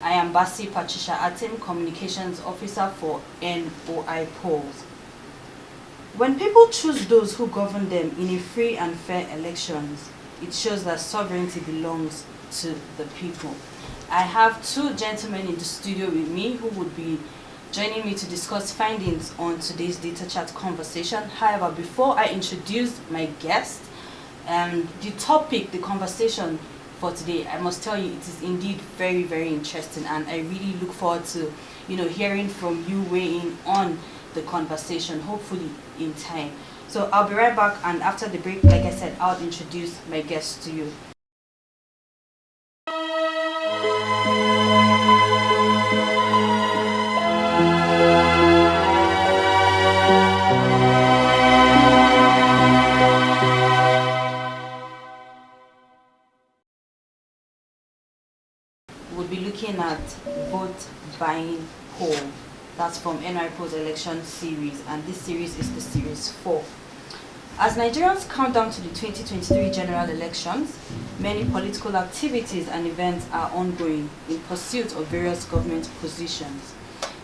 I am Basi Patricia Atim, Communications Officer for NOIPolls. When people choose those who govern them in a free and fair elections, it shows that sovereignty belongs to the people. I have two gentlemen in the studio with me who would be joining me to discuss findings on today's data chat conversation. However, before I introduce my guest, the topic, the conversation for today, I must tell you, it is indeed very, very interesting, and I really look forward to, hearing from you weighing on the conversation, hopefully in time. So I'll be right back, and after the break, like I said, I'll introduce my guest to you. We'll be looking at vote buying poll. That's from NOIPolls Election Series, and this series is the series 4. As Nigerians count down to the 2023 general elections, many political activities and events are ongoing in pursuit of various government positions.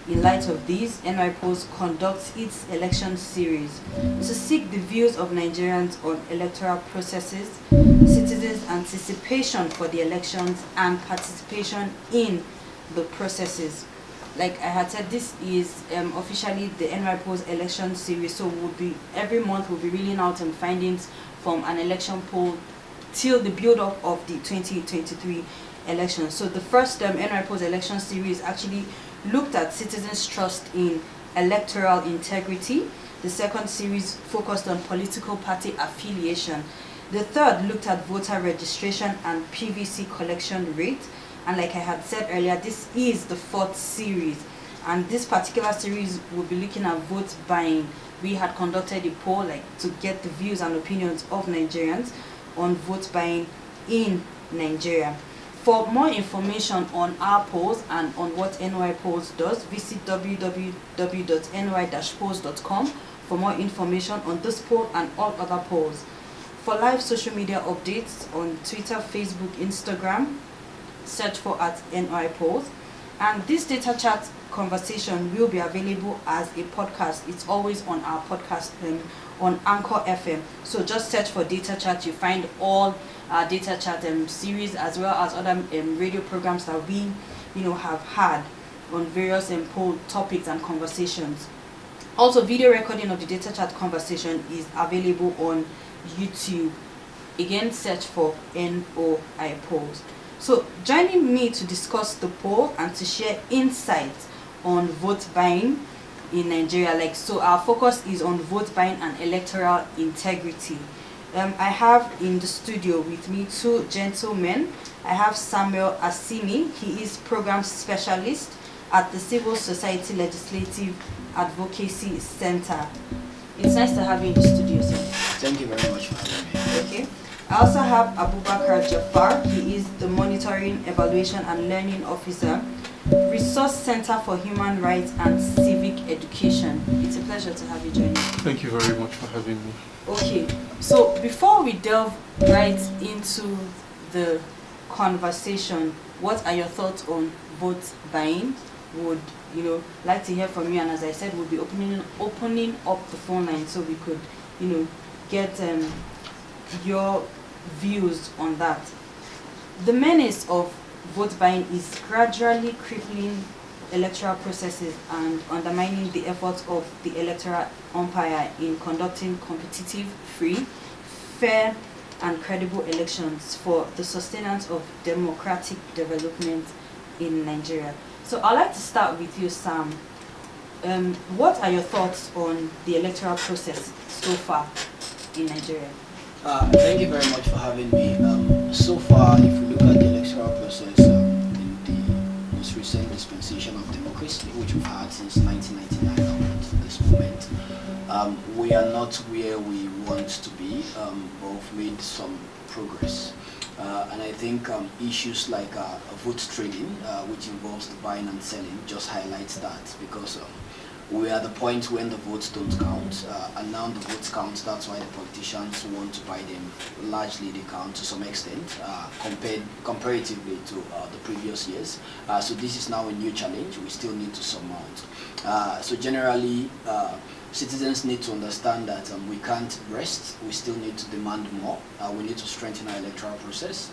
In light of these, NOIPolls conducts its election series to seek the views of Nigerians on electoral processes, citizens' anticipation for the elections, and participation in the processes. Like I had said, this is officially the NOIPolls Election Series, so every month we'll be reeling out findings from an election poll till the build-up of the 2023 elections. So the first NOIPolls Election Series actually looked at citizens' trust in electoral integrity. The second series focused on political party affiliation. The third looked at voter registration and PVC collection rate. And like I had said earlier, this is the fourth series. And this particular series will be looking at vote buying. We had conducted a poll to get the views and opinions of Nigerians on vote buying in Nigeria. For more information on our polls and on what NOIPolls does, visit www.noi-polls.com for more information on this poll and all other polls. For live social media updates on Twitter, Facebook, Instagram, search for @NOIPolls. And this data chat conversation will be available as a podcast. It's always on our podcast on Anchor FM. So just search for data chat. You find all our data chat series, as well as other radio programs that we have had on various poll topics and conversations. Also, video recording of the data chat conversation is available on YouTube. Again, search for NOIPolls. So joining me to discuss the poll and to share insights on vote buying in Nigeria, so our focus is on vote buying and electoral integrity. I have in the studio with me two gentlemen. I have Samuel Asimi. He is program specialist at the Civil Society Legislative Advocacy Center. It's nice to have you in the studio, sir. Thank you very much for having me. Okay. I also have Abubakar Jafar. He is the Monitoring, Evaluation and Learning Officer, Resource Center for Human Rights and Civic Education. It's a pleasure to have you join me. Thank you very much for having me. Okay, so before we delve right into the conversation, what are your thoughts on vote buying? Would like to hear from you, and as I said, we'll be opening up the phone line so we could get your views on that. The menace of vote buying is gradually crippling electoral processes and undermining the efforts of the electoral umpire in conducting competitive, free, fair, and credible elections for the sustenance of democratic development in Nigeria. So I'd like to start with you, Sam. What are your thoughts on the electoral process so far in Nigeria? Thank you very much for having me. So far, if we look at the electoral process in the most recent dispensation of democracy, which we've had since 1999 onwards to this moment, we are not where we want to be, but we've made some progress. And I think issues like vote trading, which involves the buying and selling, just highlights that, because we're at the point when the votes don't count, and now the votes count. That's why the politicians want to buy them. Largely, they count to some extent, comparatively to the previous years. So this is now a new challenge we still need to surmount. So generally, citizens need to understand that we can't rest. We still need to demand more. We need to strengthen our electoral process.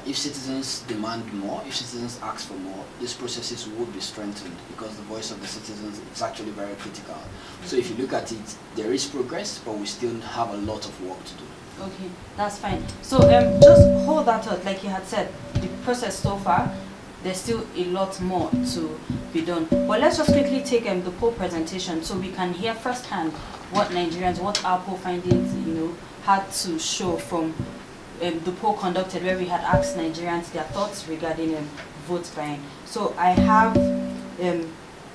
If citizens demand more, if citizens ask for more, these processes would be strengthened because the voice of the citizens is actually very critical. So if you look at it, there is progress, but we still have a lot of work to do. Okay, that's fine. So just hold that thought. Like you had said, the process so far, there's still a lot more to be done. But let's just quickly take the poll presentation so we can hear firsthand what Nigerians, what our poll findings, had to show from the poll conducted, where we had asked Nigerians their thoughts regarding vote buying. So I have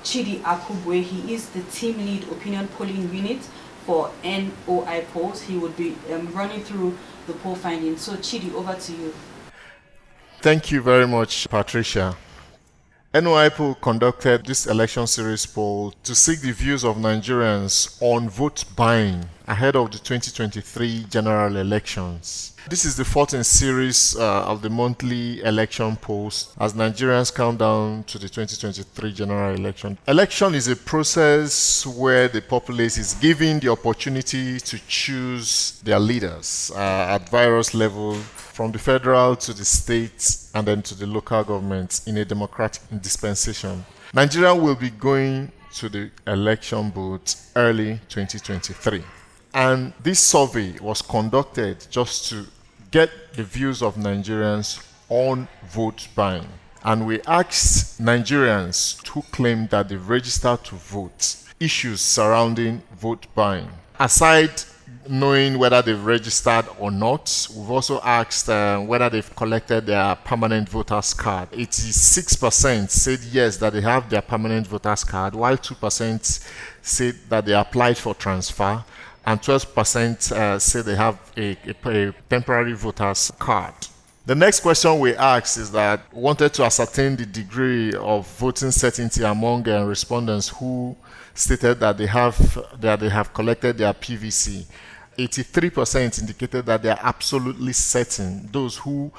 Chidi Akubwe. He is the team lead opinion polling unit for NOIPolls. He would be running through the poll findings. So Chidi, over to you. Thank you very much, Patricia. NOIPolls conducted this election series poll to seek the views of Nigerians on vote buying ahead of the 2023 general elections. This is the 14th series of the monthly election polls as Nigerians count down to the 2023 general election. Election is a process where the populace is given the opportunity to choose their leaders at various levels, from the federal to the state and then to the local government in a democratic dispensation. Nigeria will be going to the election booth early 2023. And this survey was conducted just to get the views of Nigerians on vote buying. And we asked Nigerians who claimed that they've registered to vote issues surrounding vote buying. Aside knowing whether they've registered or not, we've also asked whether they've collected their permanent voters card. 86% said yes, that they have their permanent voters card, while 2% said that they applied for transfer, and 12% say they have a temporary voters card. The next question we asked is that we wanted to ascertain the degree of voting certainty among respondents who stated that they have collected their PVC. 83% indicated that they are absolutely certain, those who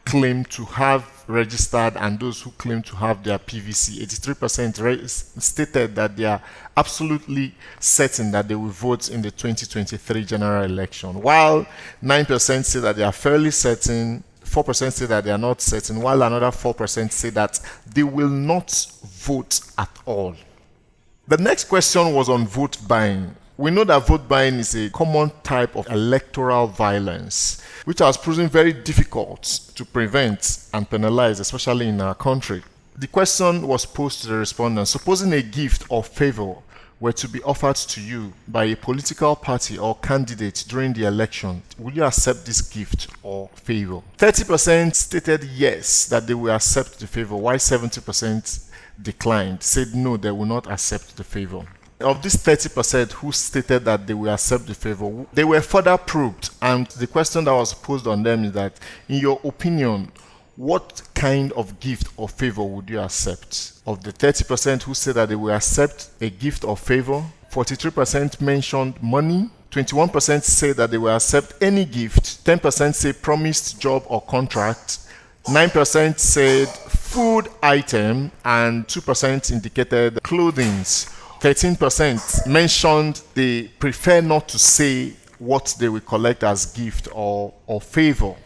claim to have registered and those who claim to have their PVC. 83% stated that they are absolutely certain that they will vote in the 2023 general election, while 9% say that they are fairly certain, 4% say that they are not certain, while another 4% say that they will not vote at all. The next question was on vote buying. We know that vote buying is a common type of electoral violence, which has proven very difficult to prevent and penalize, especially in our country. The question was posed to the respondents: supposing a gift or favor were to be offered to you by a political party or candidate during the election, will you accept this gift or favor? 30% stated yes, that they will accept the favor, while 70% declined, said no, they will not accept the favor. Of these 30% who stated that they will accept the favor, they were further probed, and the question that was posed on them is that, in your opinion, what kind of gift or favor would you accept? Of the 30% who said that they will accept a gift or favor, 43% mentioned money, 21% say that they will accept any gift, 10% say promised job or contract, 9% said food item, and 2% indicated clothing. 13% mentioned they prefer not to say what they will collect as gift or favor.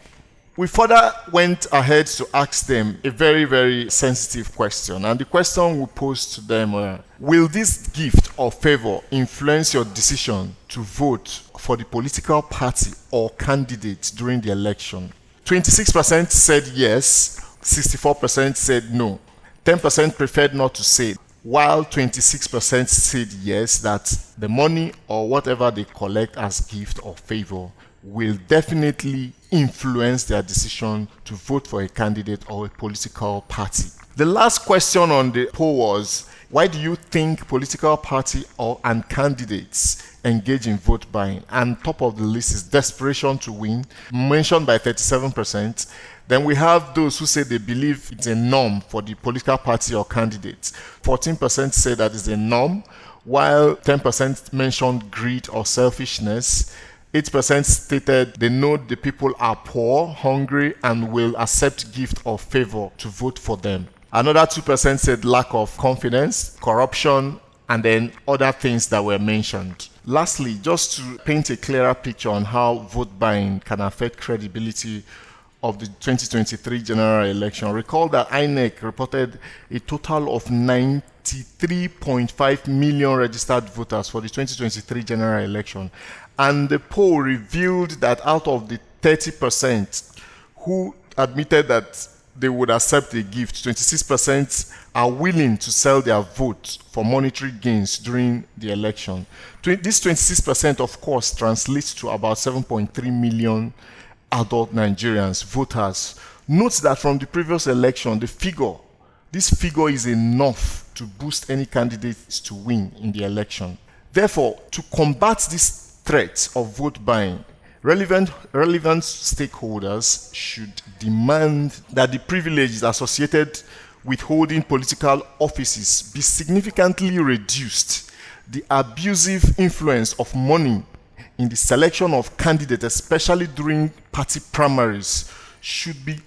We further went ahead to ask them a very, very sensitive question. And the question we posed to them were, will this gift or favor influence your decision to vote for the political party or candidate during the election? 26% said yes, 64% said no, 10% preferred not to say, while 26% said yes, that the money or whatever they collect as gift or favor will definitely influence their decision to vote for a candidate or a political party. The last question on the poll was, why do you think political party and candidates engage in vote buying? And top of the list is desperation to win, mentioned by 37%. Then we have those who say they believe it's a norm for the political party or candidate. 14% say that it's a norm, while 10% mentioned greed or selfishness. 8% stated they know the people are poor, hungry, and will accept gift or favor to vote for them. Another 2% said lack of confidence, corruption, and then other things that were mentioned. Lastly, just to paint a clearer picture on how vote buying can affect credibility of the 2023 general election, recall that INEC reported a total of 93.5 million registered voters for the 2023 general election. And the poll revealed that out of the 30% who admitted that they would accept a gift, 26% are willing to sell their vote for monetary gains during the election. This 26%, of course, translates to about 7.3 million adult Nigerians, voters. Note that from the previous election, this figure is enough to boost any candidates to win in the election. Therefore, to combat this threat of vote buying, relevant stakeholders should demand that the privileges associated with holding political offices be significantly reduced. The abusive influence of money in the selection of candidates, especially during party primaries, should be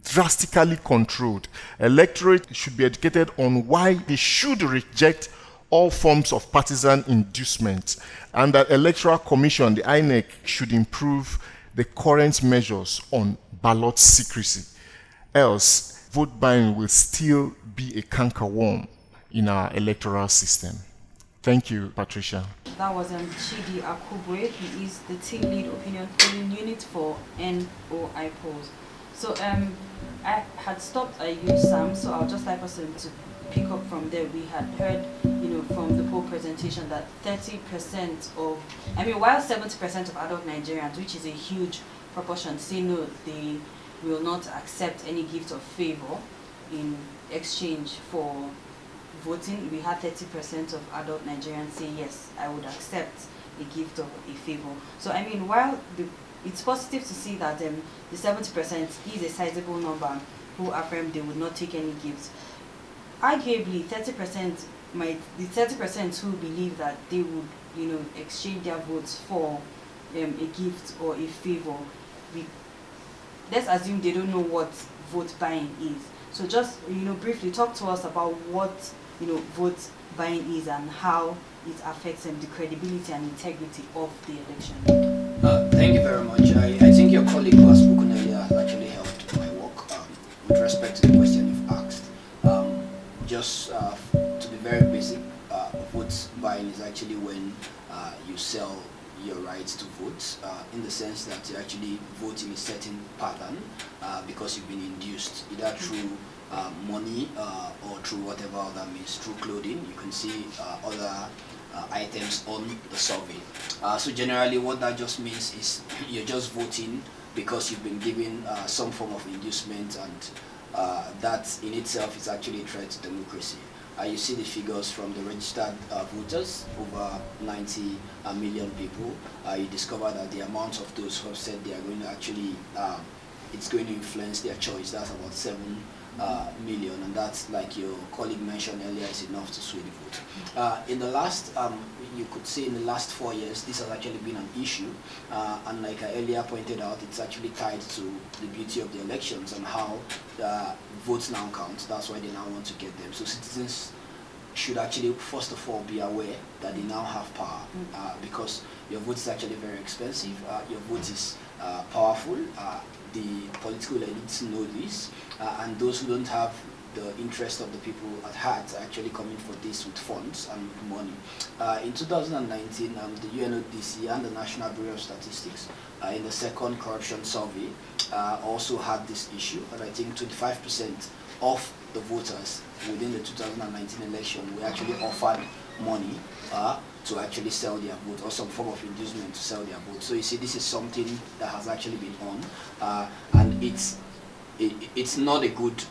drastically controlled. Electorate should be educated on why they should reject all forms of partisan inducement, and that Electoral Commission, the INEC, should improve the current measures on ballot secrecy. Else, vote buying will still be a cankerworm in our electoral system. Thank you, Patricia. That was Chidi Akubwe. He is the team lead opinion polling unit for NOIPolls. So I had stopped at USAM, so I'll just like us to pick up from there. We had heard, from the poll presentation that 30% while 70% of adult Nigerians, which is a huge proportion, say no, they will not accept any gift of favor in exchange for voting. We had 30% of adult Nigerians say yes, I would accept a gift of a favor. So while it's positive to see that the 70% is a sizable number who affirm they would not take any gifts, arguably 30% the 30% who believe that they would exchange their votes for a gift or a favor, let's assume they don't know what vote buying is. So just briefly talk to us about what vote buying is and how it affects the credibility and integrity of the election. Thank you very much. I think your colleague who has spoken earlier has actually helped my work with respect to the question you've asked. Just to be very basic, vote buying is actually when you sell your right to vote, in the sense that you actually vote in a certain pattern because you've been induced, either through money or through whatever other means, through clothing. You can see other items on the survey. So generally what that just means is you're just voting because you've been given some form of inducement, and that in itself is actually a threat to democracy. You see the figures from the registered voters, over 90 million people. You discover that the amount of those who have said they are going to actually, it's going to influence their choice. That's about 7 million, and that's, like your colleague mentioned earlier, is enough to sway the vote. In the last, you could say in the last 4 years, this has actually been an issue, and like I earlier pointed out, it's actually tied to the beauty of the elections and how votes now count. That's why they now want to get them. So citizens should actually first of all be aware that they now have power, because your vote is actually very expensive. Your vote is powerful. The political elites know this, and those who don't have the interest of the people at heart are actually coming for this with funds and with money. In 2019, the UNODC and the National Bureau of Statistics, in the second corruption survey, also had this issue, and I think 25% of the voters within the 2019 election were actually offered money to actually sell their vote, or some form of inducement to sell their vote. So you see, this is something that has actually been on, and it's not a good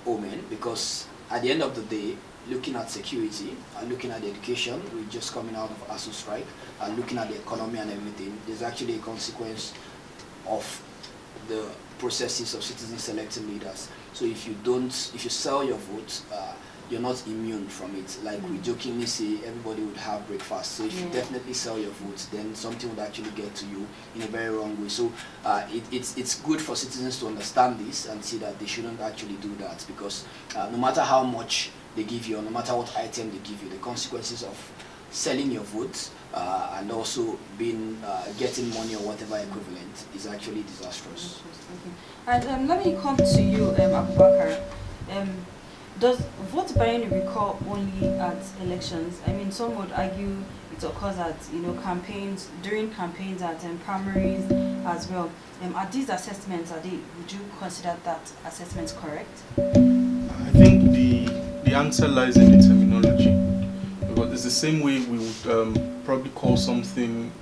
omen, because at the end of the day, looking at security and looking at the education, we're just coming out of ASU strike, and looking at the economy and everything, there's actually a consequence of the processes of citizens selecting leaders. So if you sell your vote, you're not immune from it. Like we jokingly say, everybody would have breakfast. So if you definitely sell your votes, then something would actually get to you in a very wrong way. So it's good for citizens to understand this and see that they shouldn't actually do that, because no matter how much they give you, or no matter what item they give you, the consequences of selling your vote and also being getting money or whatever equivalent is actually disastrous. Okay. And let me come to you, Abubakar. Does vote buying recur only at elections? I mean, some would argue it occurs at campaigns, during campaigns, at primaries as well. Are these assessments, would you consider that assessments correct? I think the answer lies in the terminology, because it's the same way we would probably call something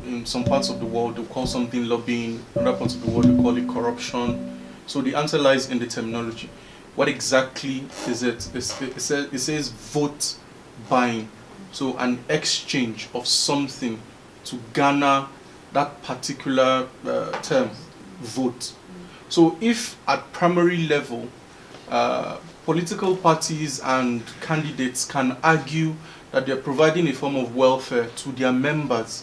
in some parts of the world, they call something lobbying, in other parts of the world they call it corruption. So the answer lies in the terminology. What exactly is it? It says vote buying, so an exchange of something to garner that particular term, vote. So if at primary level, political parties and candidates can argue that they're providing a form of welfare to their members,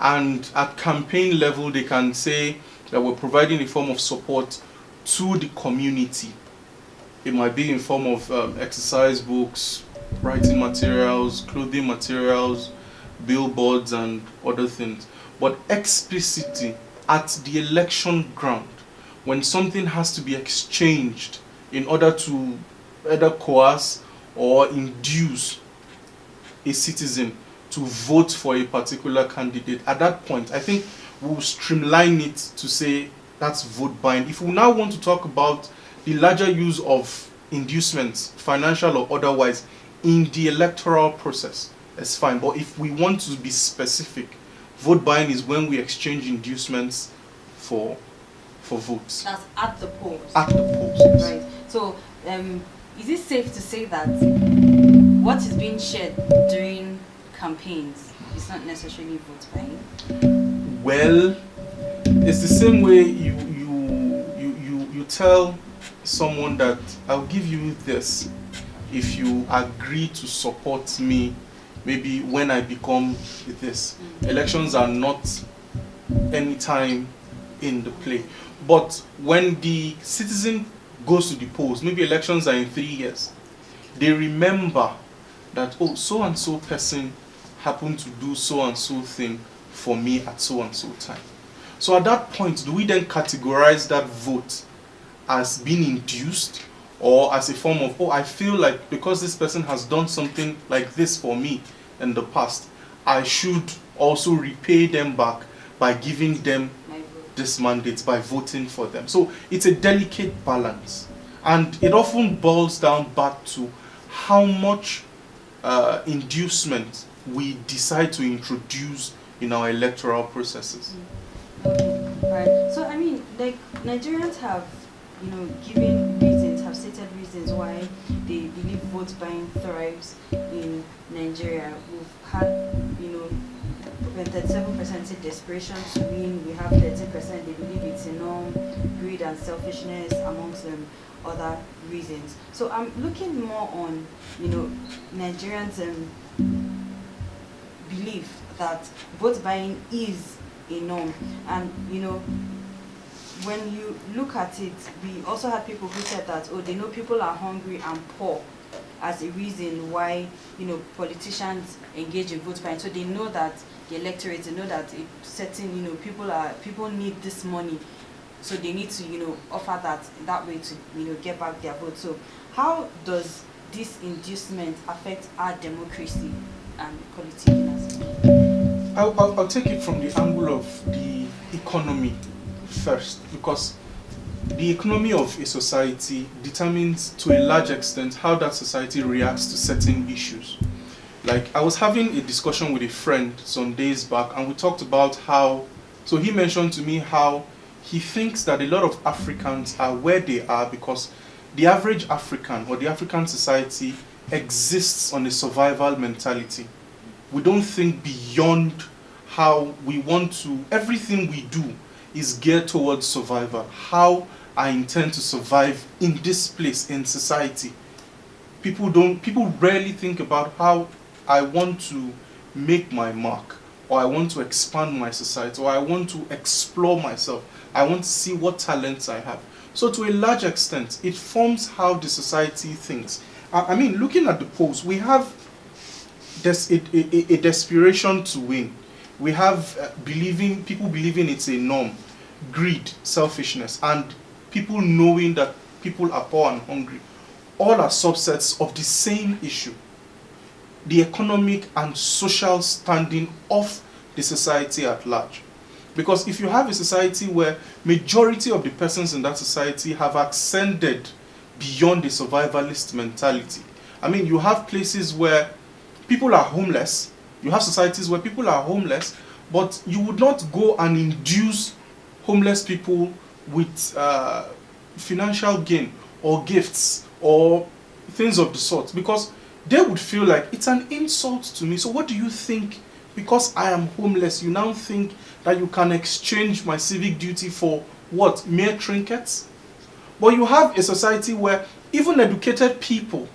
and at campaign level they can say that we're providing a form of support to the community. It might be in form of exercise books, writing materials, clothing materials, billboards and other things. But explicitly at the election ground, when something has to be exchanged in order to either coerce or induce a citizen to vote for a particular candidate, at that point I think we'll streamline it to say that's vote buying. If we now want to talk about the larger use of inducements, financial or otherwise, in the electoral process, it's fine. But if we want to be specific, vote buying is when we exchange inducements for votes. That's at the polls. At the polls, yes. Right. So, is it safe to say that what is being shared during campaigns is not necessarily vote buying? Well, it's the same way you tell someone that I'll give you this if you agree to support me, maybe when I become this. Elections are not any time in the play. But when the citizen goes to the polls, maybe elections are in 3 years, they remember that, oh, so and so person happened to do so and so thing for me at so and so time. So at that point, do we then categorize that vote as being induced, or as a form of, oh, I feel like because this person has done something like this for me in the past, I should also repay them back by giving them this mandate, by voting for them. So it's a delicate balance, and it often boils down back to how much inducement we decide to introduce in our electoral processes. Okay, right. So I mean, like, Nigerians have, given reasons, have stated reasons why they believe vote buying thrives in Nigeria. We've had, when 37% say desperation to win, we have 13% they believe it's a norm, greed and selfishness amongst them other reasons. So I'm looking more on, Nigerians' belief that vote buying is a norm. And when you look at it, we also had people who said that, oh, they know people are hungry and poor as a reason why politicians engage in vote buying. So they know that the electorate, they know that certain people need this money, so they need to offer that way to get back their vote. So how does this inducement affect our democracy and politicking? I'll take it from the angle of the economy first, because the economy of a society determines to a large extent how that society reacts to certain issues. Like, I was having a discussion with a friend some days back, and we talked about how, so he mentioned to me how he thinks that a lot of Africans are where they are because the average African or the African society exists on a survival mentality. We don't think beyond how we want to, everything we do is geared towards survival. How I intend to survive in this place, in society. People rarely think about how I want to make my mark, or I want to expand my society, or I want to explore myself. I want to see what talents I have. So to a large extent, it forms how the society thinks. I mean, looking at the polls, we have a desperation to win. We have people believing it's a norm, greed, selfishness, and people knowing that people are poor and hungry. All are subsets of the same issue, the economic and social standing of the society at large. Because if you have a society where majority of the persons in that society have ascended beyond the survivalist mentality, I mean, you have places where people are homeless, you have societies where people are homeless, but you would not go and induce homeless people with financial gain or gifts or things of the sort, because they would feel like it's an insult to me. So what do you think? Because I am homeless, you now think that you can exchange my civic duty for what? Mere trinkets? But you have a society where even educated people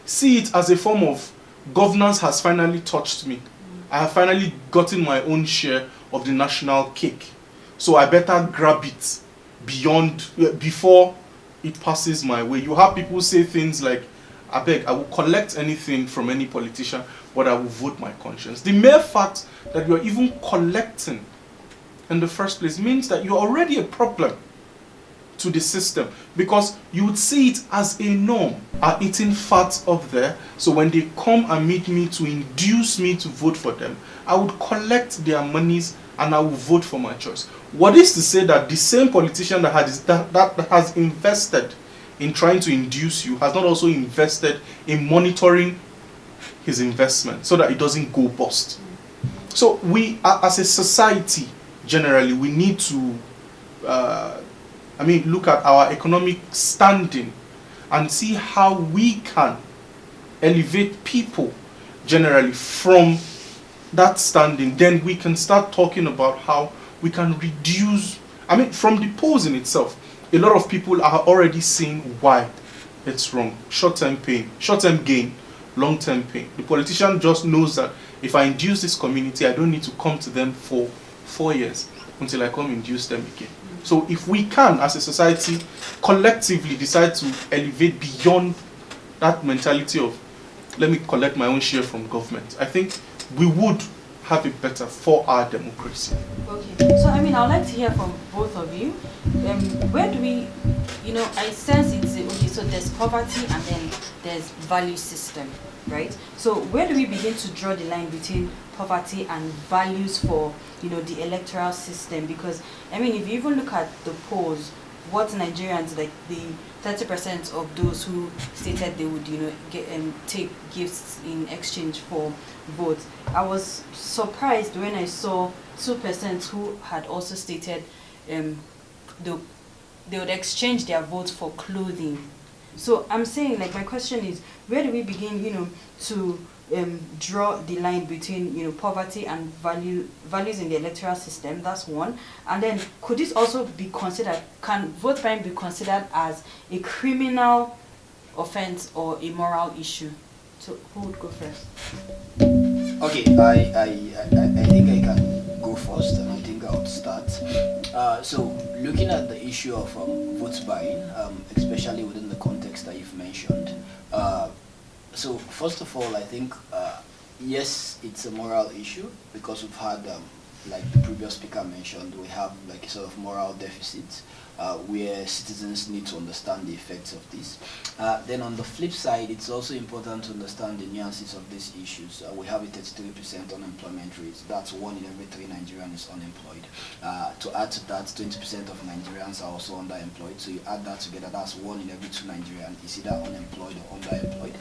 see it as a form of governance has finally touched me. I have finally gotten my own share of the national cake. So I better grab it before it passes my way. You have people say things like, I beg, I will collect anything from any politician, but I will vote my conscience. The mere fact that you're even collecting in the first place means that you're already a problem to the system, because you would see it as a norm. Are eating fat up there, so when they come and meet me to induce me to vote for them, I would collect their monies and I will vote for my choice. What is to say that the same politician that has invested in trying to induce you has not also invested in monitoring his investment so that it doesn't go bust? So we, as a society, generally, we need to look at our economic standing and see how we can elevate people generally from that standing. Then we can start talking about how we can reduce, from the polls in itself, a lot of people are already seeing why it's wrong. Short-term pain, short-term gain, long-term pain. The politician just knows that if I induce this community, I don't need to come to them for 4 years until I come induce them again. So if we can, as a society, collectively decide to elevate beyond that mentality of, let me collect my own share from government, I think we would have it better for our democracy. Okay, so I would like to hear from both of you. Where do we, I sense it's, okay, so there's poverty and then there's value system, right? So where do we begin to draw the line between poverty and values for, the electoral system? Because, if you even look at the polls, what Nigerians, like the 30% of those who stated they would, take gifts in exchange for votes, I was surprised when I saw 2% who had also stated they would exchange their votes for clothing. So I'm saying, my question is, where do we begin, to draw the line between, poverty and values in the electoral system? That's one. And then, could this also be considered, can vote buying be considered as a criminal offense or a moral issue? So who would go first? Okay, I think I can go first, and I think I'll start. So looking at the issue of vote buying, especially within the context that you've mentioned, so first of all, I think yes, it's a moral issue, because we've had, like the previous speaker mentioned, we have like a sort of moral deficit where citizens need to understand the effects of this. Then on the flip side, it's also important to understand the nuances of these issues. We have a 33% unemployment rate. That's 1 in every 3 Nigerians is unemployed. To add to that, 20% of Nigerians are also underemployed. So you add that together, that's 1 in every 2 Nigerians is either unemployed or underemployed.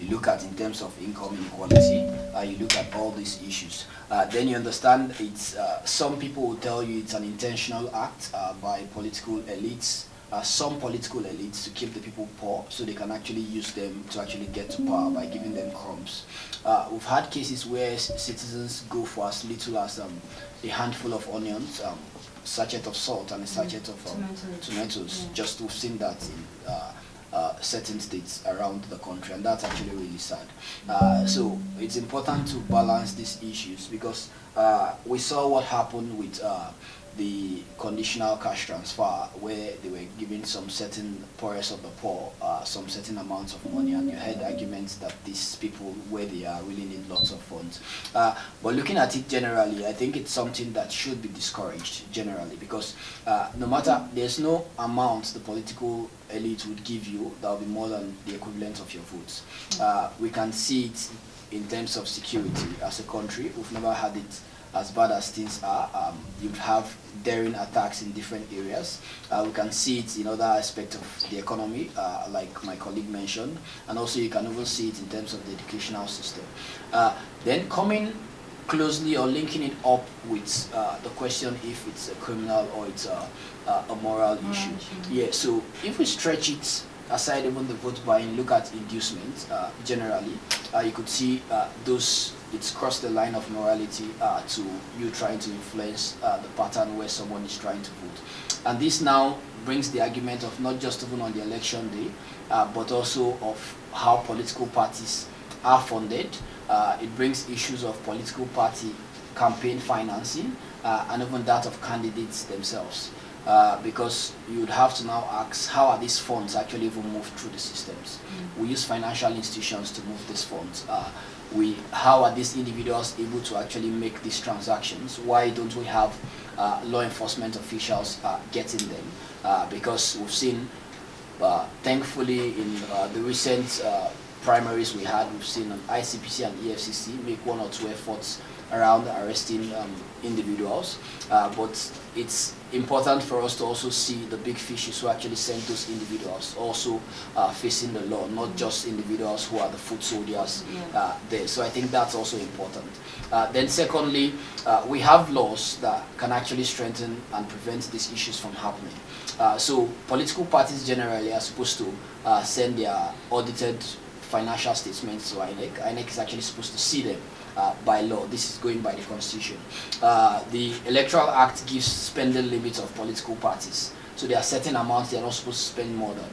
You look at in terms of income inequality, you look at all these issues. Then you understand it's some people will tell you it's an intentional act by political elites, some political elites, to keep the people poor so they can actually use them to actually get to power by giving them crumbs. We've had cases where citizens go for as little as a handful of onions, sachet of salt and a sachet of tomatoes. Just we've seen that certain states around the country, and that's actually really sad. So it's important to balance these issues, because we saw what happened with the conditional cash transfer, where they were giving some certain poorest of the poor some certain amounts of money, and you heard arguments that these people, where they are, really need lots of funds. But looking at it generally, I think it's something that should be discouraged generally, because no matter, there's no amount the political elite would give you that will be more than the equivalent of your votes. We can see it in terms of security as a country. We've never had it as bad as things are. You'd have daring attacks in different areas. We can see it in other aspects of the economy, like my colleague mentioned, and also you can even see it in terms of the educational system. Then coming closely or linking it up with the question if it's a criminal or it's a moral issue. Yeah, so if we stretch it aside even the vote buying, look at inducement generally, you could see those, it's crossed the line of morality to you trying to influence the pattern where someone is trying to vote. And this now brings the argument of not just even on the election day, but also of how political parties are funded. It brings issues of political party campaign financing and even that of candidates themselves. Because you would have to now ask, how are these funds actually even moved through the systems? We use financial institutions to move these funds. How are these individuals able to actually make these transactions? Why don't we have law enforcement officials getting them? Because we've seen, thankfully, in the recent primaries we had, we've seen ICPC and EFCC make one or two efforts around arresting individuals, but it's important for us to also see the big fishes who actually sent those individuals also facing the law, not just individuals who are the foot soldiers there. So I think that's also important. Then secondly, we have laws that can actually strengthen and prevent these issues from happening. So political parties generally are supposed to send their audited financial statements to INEC. INEC is actually supposed to see them by law. This is going by the constitution. The Electoral Act gives spending limits of political parties. So there are certain amounts they are not supposed to spend more than.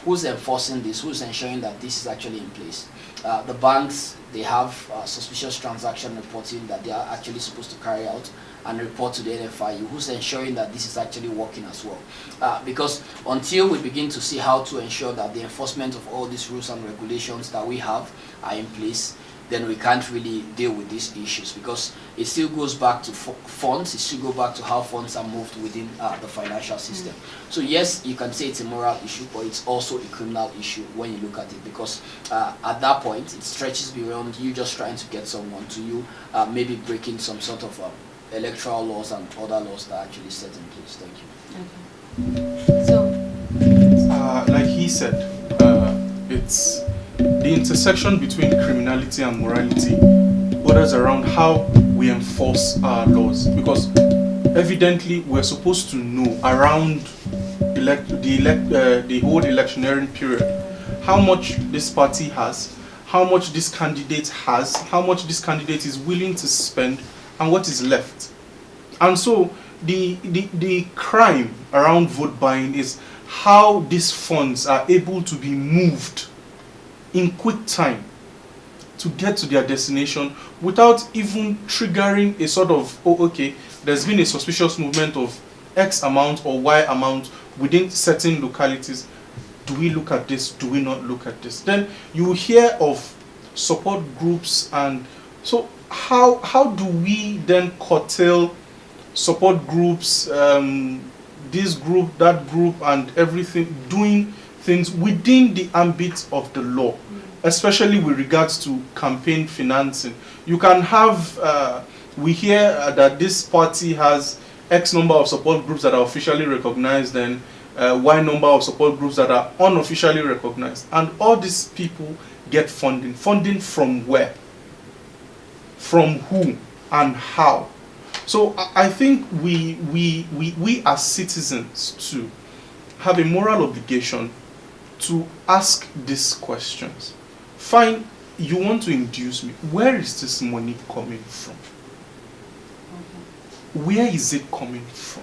Who's enforcing this? Who's ensuring that this is actually in place? The banks, they have suspicious transaction reporting that they are actually supposed to carry out and report to the NFIU. Who's ensuring that this is actually working as well? Because until we begin to see how to ensure that the enforcement of all these rules and regulations that we have are in place, then we can't really deal with these issues, because it still goes back to funds, it still goes back to how funds are moved within the financial system. So yes, you can say it's a moral issue, but it's also a criminal issue when you look at it, because at that point, it stretches beyond you just trying to get someone to you, maybe breaking some sort of electoral laws and other laws that are actually set in place. Thank you. Okay. So, like he said, it's the intersection between criminality and morality borders around how we enforce our laws, because evidently we're supposed to know around the whole electioneering period how much this party has, how much this candidate has, how much this candidate is willing to spend, and what is left. And so the crime around vote buying is how these funds are able to be moved in quick time to get to their destination without even triggering a sort of, oh, okay, there's been a suspicious movement of X amount or Y amount within certain localities. Do we look at this? Do we not look at this? Then you hear of support groups, and so how do we then curtail support groups, this group, that group, and everything, doing things within the ambit of the law, especially with regards to campaign financing? You can have, we hear that this party has X number of support groups that are officially recognized, and Y number of support groups that are unofficially recognized. And all these people get funding. Funding from where? From who and how? So I think we as citizens too have a moral obligation to ask these questions. Fine, you want to induce me. Where is this money coming from? Where is it coming from?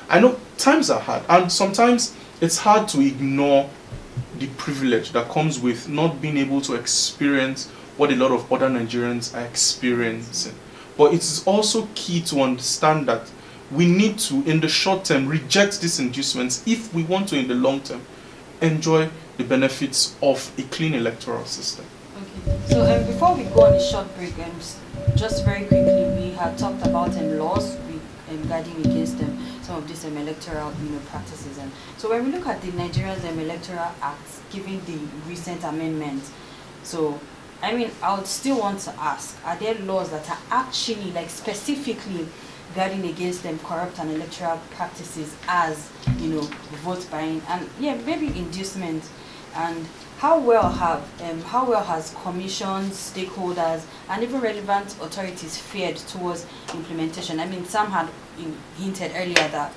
I know times are hard, and sometimes it's hard to ignore the privilege that comes with not being able to experience what a lot of other Nigerians are experiencing. But it is also key to understand that we need to, in the short term, reject these inducements if we want to, in the long term, enjoy the benefits of a clean electoral system. Okay. So before we go on a short break, just very quickly, we had talked about laws guarding against some of these electoral practices. And so when we look at the Nigeria's Electoral Act, given the recent amendments, so I would still want to ask, are there laws that are actually specifically guarding against corrupt and electoral practices as vote buying and maybe inducement? And how well has commissions, stakeholders, and even relevant authorities fared towards implementation? Sam had hinted earlier that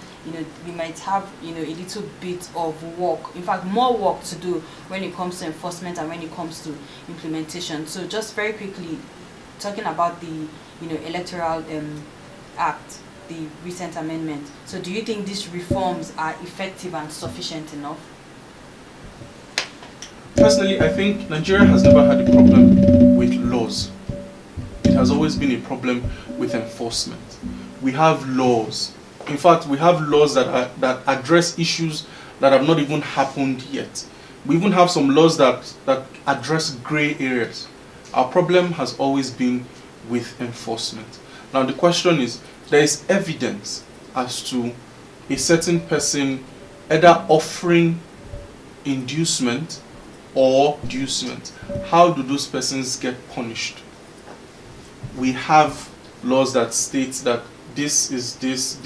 we might have a little bit of work, in fact more work to do when it comes to enforcement and when it comes to implementation. So just very quickly, talking about the Electoral Act, the recent amendment. So do you think these reforms are effective and sufficient enough? Personally, I think Nigeria has never had a problem with laws. It has always been a problem with enforcement. We have laws. In fact, we have laws that address issues that have not even happened yet. We even have some laws that address gray areas. Our problem has always been with enforcement. Now the question is, there is evidence as to a certain person either offering inducement or inducement. How do those persons get punished? We have laws that state that this is this,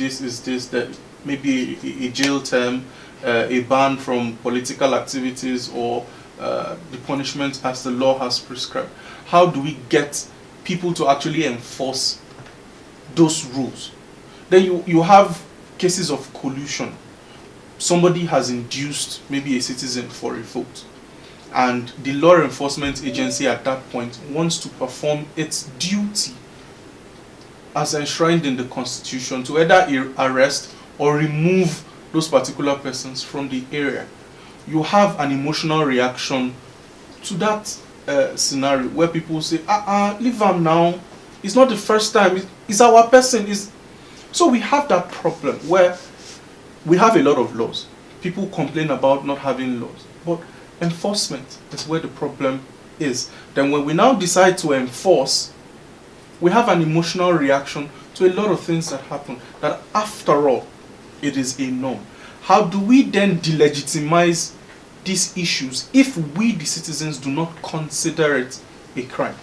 that maybe a jail term, a ban from political activities, or the punishment as the law has prescribed. How do we get people to actually enforce those rules? Then you have cases of collusion. Somebody has induced maybe a citizen for a vote, and the law enforcement agency at that point wants to perform its duty as enshrined in the Constitution to either arrest or remove those particular persons from the area. You have an emotional reaction to that scenario where people say, leave him now. It's not the first time. It's our person. So we have that problem where we have a lot of laws. People complain about not having laws, but enforcement is where the problem is. Then when we now decide to enforce, we have an emotional reaction to a lot of things that happen, that after all, it is a norm. How do we then delegitimize these issues if we, the citizens, do not consider it a crime?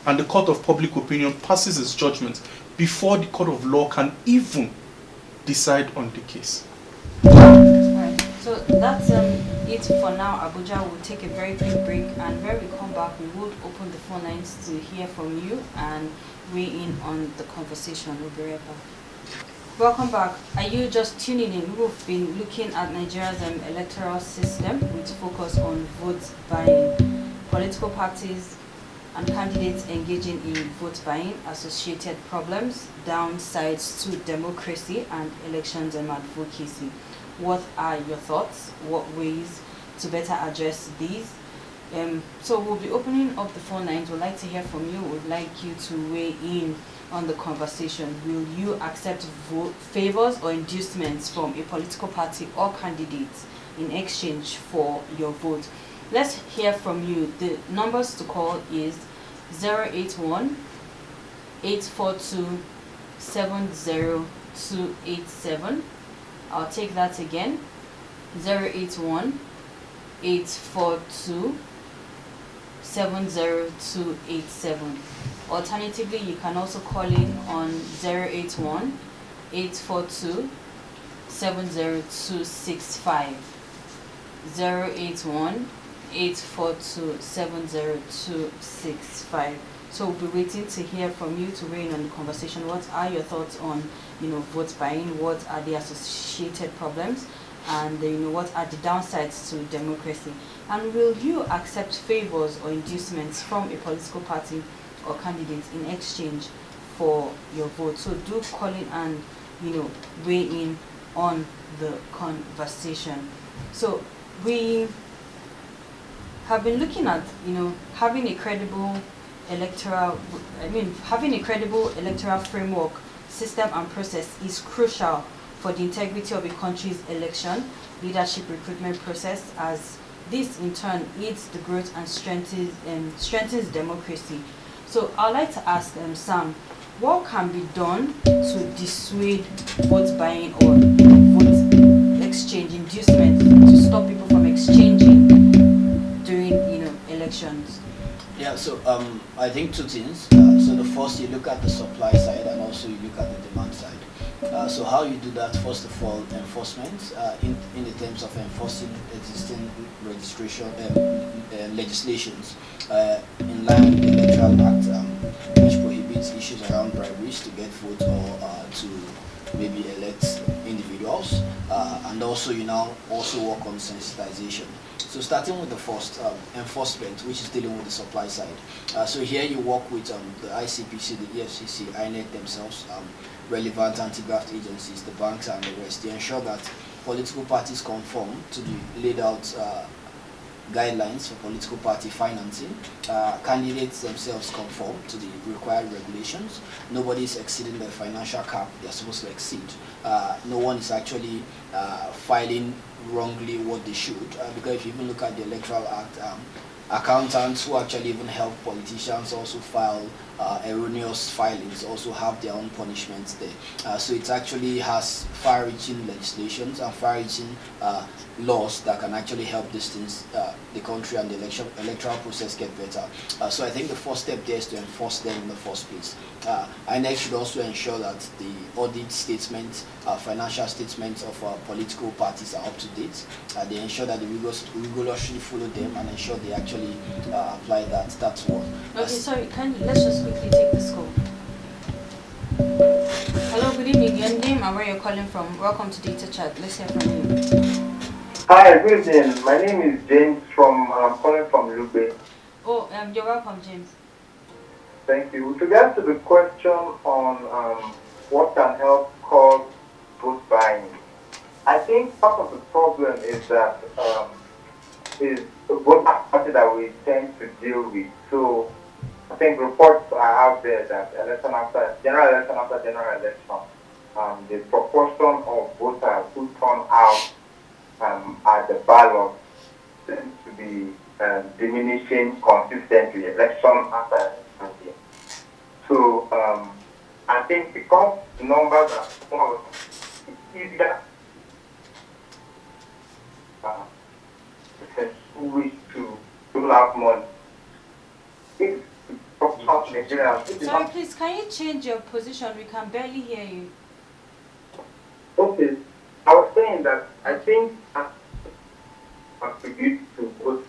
And the court of public opinion passes its judgment before the court of law can even decide on the case. Right. So that's it for now, Abuja. We'll take a very quick break, and when we come back, we will open the phone lines to hear from you and weigh in on the conversation. We'll be right back. Welcome back. Are you just tuning in? We've been looking at Nigeria's electoral system with focus on vote buying, political parties and candidates engaging in vote buying, associated problems, downsides to democracy and elections and advocacy. What are your thoughts? What ways to better address these? So we'll be opening up the phone lines. We'd like to hear from you. We'd like you to weigh in on the conversation. Will you accept favors or inducements from a political party or candidate in exchange for your vote? Let's hear from you. The numbers to call is 081 842 70287. I'll take that again. 081 842 70287. Alternatively, you can also call in on 081 842 70265. 081 842 70265. So we'll be waiting to hear from you to weigh in on the conversation. What are your thoughts on vote buying? What are the associated problems? And what are the downsides to democracy? And will you accept favors or inducements from a political party or candidate in exchange for your vote? So do call in and weigh in on the conversation. So we have been looking at, having a credible having a credible electoral framework, system and process is crucial for the integrity of a country's election, leadership recruitment process, as this in turn aids the growth and strengthens democracy. So I'd like to ask Sam, what can be done to dissuade vote buying or vote exchange inducement to stop people from exchanging during elections? Yeah, so I think two things. So the first, you look at the supply side, and also you look at the demand side. So how you do that? First of all, enforcement in the terms of enforcing existing registration legislations in line with the Electoral Act, which prohibits issues around briberies to get votes or to maybe elect individuals, and also you now also work on sensitization. So starting with the first, enforcement, which is dealing with the supply side. So here you work with the ICPC, the EFCC, INEC themselves, relevant anti-graft agencies, the banks and the rest. They ensure that political parties conform to the laid out guidelines for political party financing. Candidates themselves conform to the required regulations. Nobody is exceeding the financial cap they're supposed to exceed. No one is actually filing wrongly what they should, because if you even look at the Electoral Act, accountants who actually even help politicians also file erroneous filings also have their own punishments there. So it actually has far-reaching legislations and far-reaching laws that can actually help this things, the country and the electoral process get better. So I think the first step there is to enforce them in the first place. INEC should also ensure that the audit statements, financial statements of political parties are up to date. They ensure that they rigorously follow them and ensure they actually apply that. That's one. Okay, sorry, let's just quickly take this call. Hello, good evening. Your name and where you're calling from. Welcome to Data Chat. Let's hear from you. Hi, good evening. My name is James I'm calling from Lube. Oh, you're welcome, James. Thank you. With regards to the question on what can help cause vote buying, I think part of the problem is that is the vote party that we tend to deal with. So I think reports are out there that general election after general election, the proportion of voters who turn out at the ballot seems to be diminishing consistently, election after election. So I think because the numbers are small, it's easier who wish to pull out money. If Sorry, please, can you change your position? We can barely hear you. Okay. I was saying that I think contribute to vote.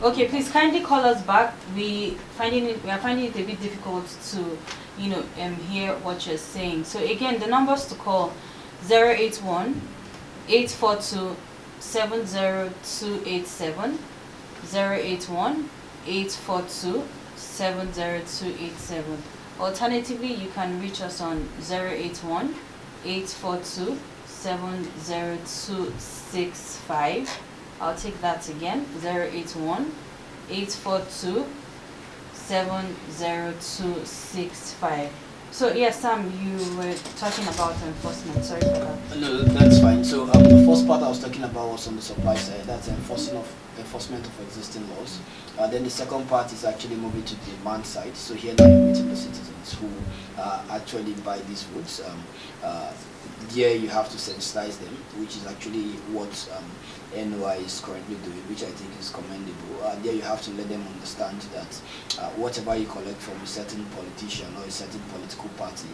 Okay, please kindly call us back. We are finding it a bit difficult to, hear what you're saying. So again, the numbers to call 081 842 70287, 081 842 70287. Alternatively, you can reach us on 081 842 70265. I'll take that again, 081 842 70265. So yes, Sam, you were talking about enforcement. Sorry for that. No, that's fine. So the first part I was talking about was on the supply side. That's enforcement of existing laws. Then the second part is actually moving to the demand side. So here now you're meeting the citizens who actually buy these goods. There you have to sensitize them, which is actually what NOI is currently doing, which I think is commendable. There you have to let them understand that whatever you collect from a certain politician or a certain political party,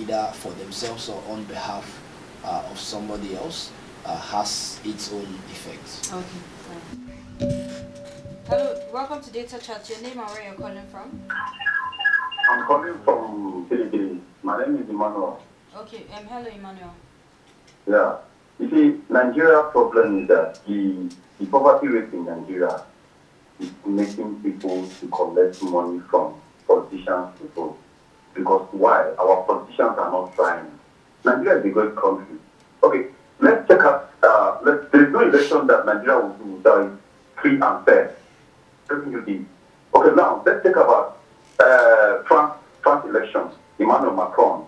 either for themselves or on behalf of somebody else, has its own effects. Okay. Hello, welcome to Data Chat. Your name and where you're calling from? I'm calling from Philippines. My name is Emmanuel. Okay, hello, Emmanuel. Yeah. You see, Nigeria's problem is that the poverty rate in Nigeria is making people to collect money from politicians to vote. Because why? Our politicians are not trying. Nigeria is a great country. Okay, let's check out, there's no election that Nigeria will do that is free and fair. Everything you did. Okay, now let's talk about France elections. Emmanuel Macron.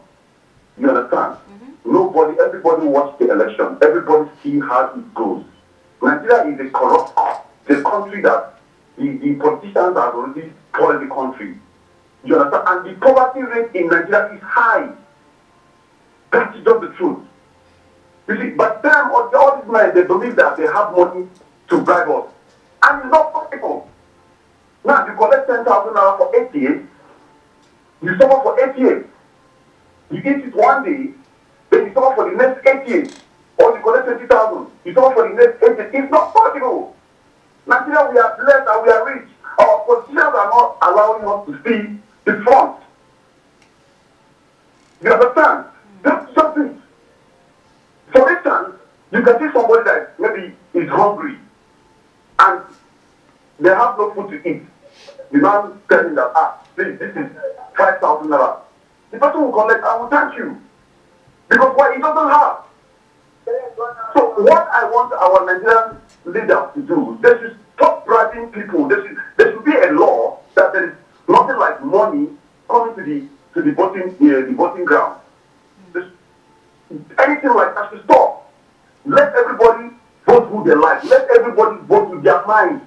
You understand? Nobody, everybody watched the election. Everybody see how it goes. Nigeria is a corrupt, the country that the politicians have already spoiled the country. You understand? And the poverty rate in Nigeria is high. That's just the truth. You see, but them, all these men, they believe that they have money to bribe us. And it's not possible. Now, you collect 10,000 naira for 8 years, you suffer for 8 years. You eat it one day, then you suffer for the next 8 years. Or you collect 20,000, you suffer for the next 8 years. It's not possible. Nigeria, we are blessed and we are rich. Our politicians are not allowing us to see the front. You understand? That's something. For instance, you can see somebody that maybe is hungry and they have no food to eat. The man telling that, please, this is 5,000 naira. The person will collect, I will thank you. Because what he doesn't have. So what I want our Nigerian leaders to do, they should stop bribing people. There should be a law that there is nothing like money coming to the voting ground. Anything like that should stop. Let everybody vote who they like. Let everybody vote with their mind.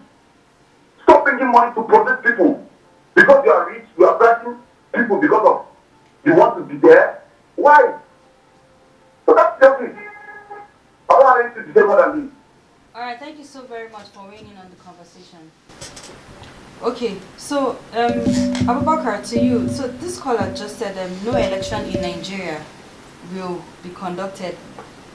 Stop bringing money to protect people. Because you are rich, you are bribing people because of you want to be there. Why? So that's just it. I don't want anything to say more than this. Alright, thank you so very much for weighing in on the conversation. Okay, so Abubakar, to you. So this caller just said no election in Nigeria will be conducted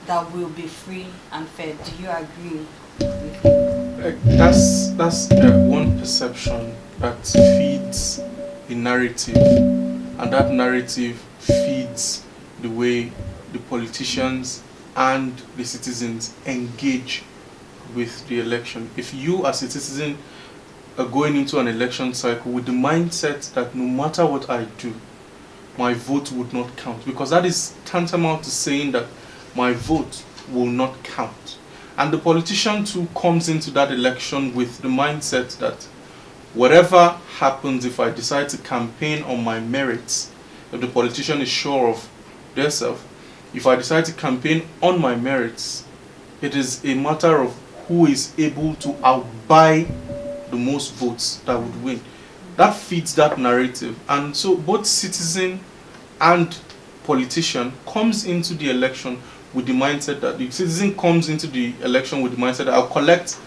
that will be free and fair. Do you agree with him? That's one perception that feeds the narrative, and that narrative feeds the way the politicians and the citizens engage with the election. If you as a citizen are going into an election cycle with the mindset that no matter what I do, my vote would not count, because that is tantamount to saying that my vote will not count. And the politician too comes into that election with the mindset that whatever happens, if I decide to campaign on my merits, if the politician is sure of themselves, if I decide to campaign on my merits, it is a matter of who is able to outbuy the most votes that would win. That feeds that narrative. And so both citizen and politician comes into the election with the mindset that the citizen comes into the election with the mindset that I'll collect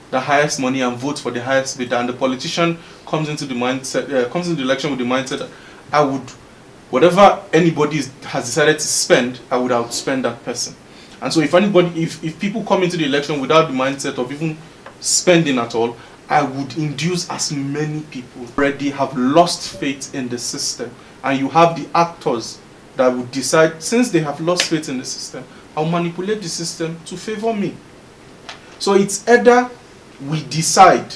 the highest money and vote for the highest bidder, and the politician comes into the mindset comes into the election with the mindset that I would, whatever anybody has decided to spend, I would outspend that person. And so if people come into the election without the mindset of even spending at all, I would induce as many people already have lost faith in the system. And you have the actors that would decide, since they have lost faith in the system, I'll manipulate the system to favor me. So it's either we decide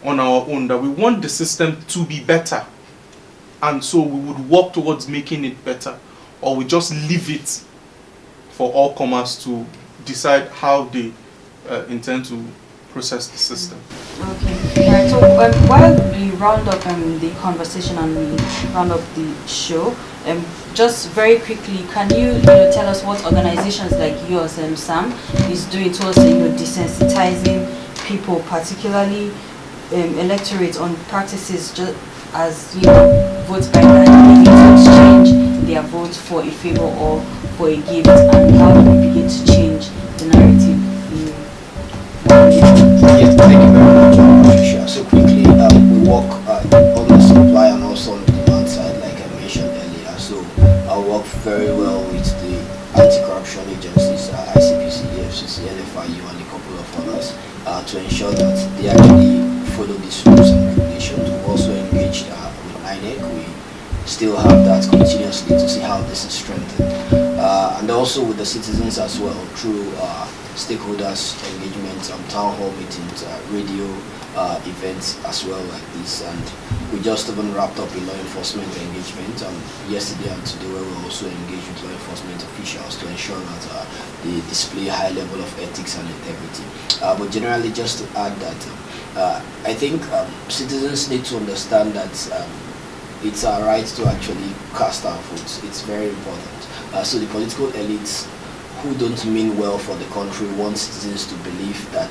on our own that we want the system to be better, and so we would work towards making it better, or we just leave it for all comers to decide how they intend to process the system. Okay. Alright, so while we round up the conversation and we round up the show, just very quickly, can you tell us what organizations like yours, Sam, is doing towards desensitizing people, particularly electorate, on practices just as vote by that they need to exchange their vote for a favor or for a gift, and how do we begin to change the narrative? Yes, thank you very much, Patricia. So quickly, we work on the supply and also on the demand side, like I mentioned earlier. So I work very well with the anti-corruption agencies, ICPC, EFCC, NFIU, and a couple of others, to ensure that they actually follow these rules and regulations. We also engaged with INEC. We still have that continuously to see how this is strengthened, and also with the citizens as well through stakeholders engagement, town hall meetings, radio events as well like this, and We just even wrapped up a law enforcement engagement yesterday and today, where we also engage with law enforcement officials to ensure that they display a high level of ethics and integrity. But generally, just to add that I think citizens need to understand that it's our right to actually cast our votes. It's very important. So the political elites who don't mean well for the country want citizens to believe that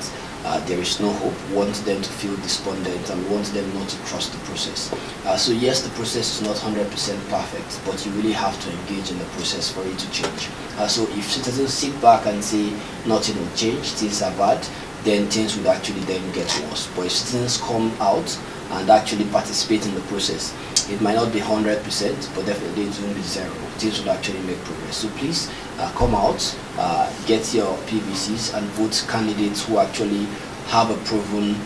there is no hope, want them to feel despondent, and want them not to trust the process. So yes, the process is not 100% perfect, but you really have to engage in the process for it to change. So if citizens sit back and say nothing will change, things are bad, then things would actually then get worse. But if citizens come out and actually participate in the process, it might not be 100%, but definitely it won't be zero. Things will actually make progress. So please come out, get your PVCs, and vote candidates who actually have a proven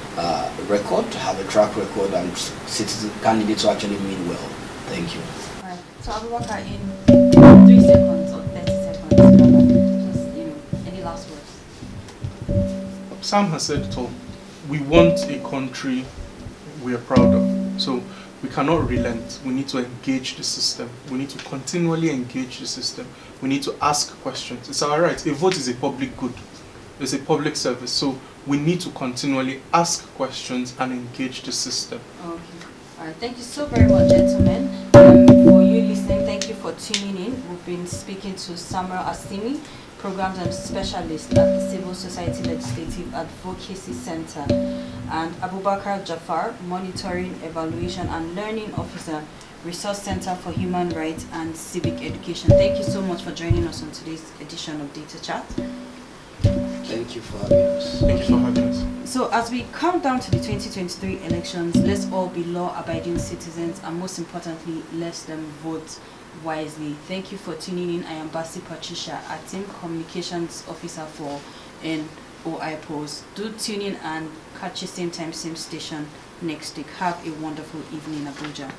record, have a track record, and citizen candidates who actually mean well. Thank you. All right. So Abubakar, in 3 seconds or 30 seconds, just any last words? Sam has said it all. We want a country we are proud of. So we cannot relent. We need to engage the system. We need to continually engage the system. We need to ask questions. It's our right. A vote is a public good. It's a public service. So we need to continually ask questions and engage the system. Okay. All right. Thank you so very much, gentlemen. For you listening, thank you for tuning in. We've been speaking to Samuel Asimi, Programs and Specialist at the Civil Society Legislative Advocacy Center, and Abubakar Jafar, Monitoring, Evaluation and Learning Officer, Resource Center for Human Rights and Civic Education. Thank you so much for joining us on today's edition of Data Chat. Thank you for having us. Thank you for having us. So as we come down to the 2023 elections, let's all be law-abiding citizens, and most importantly, let them vote wisely. Thank you for tuning in. I am Basi Patricia, a Team Communications Officer for NOIPolls. Do tune in and catch you same time, same station next week. Have a wonderful evening, Abuja.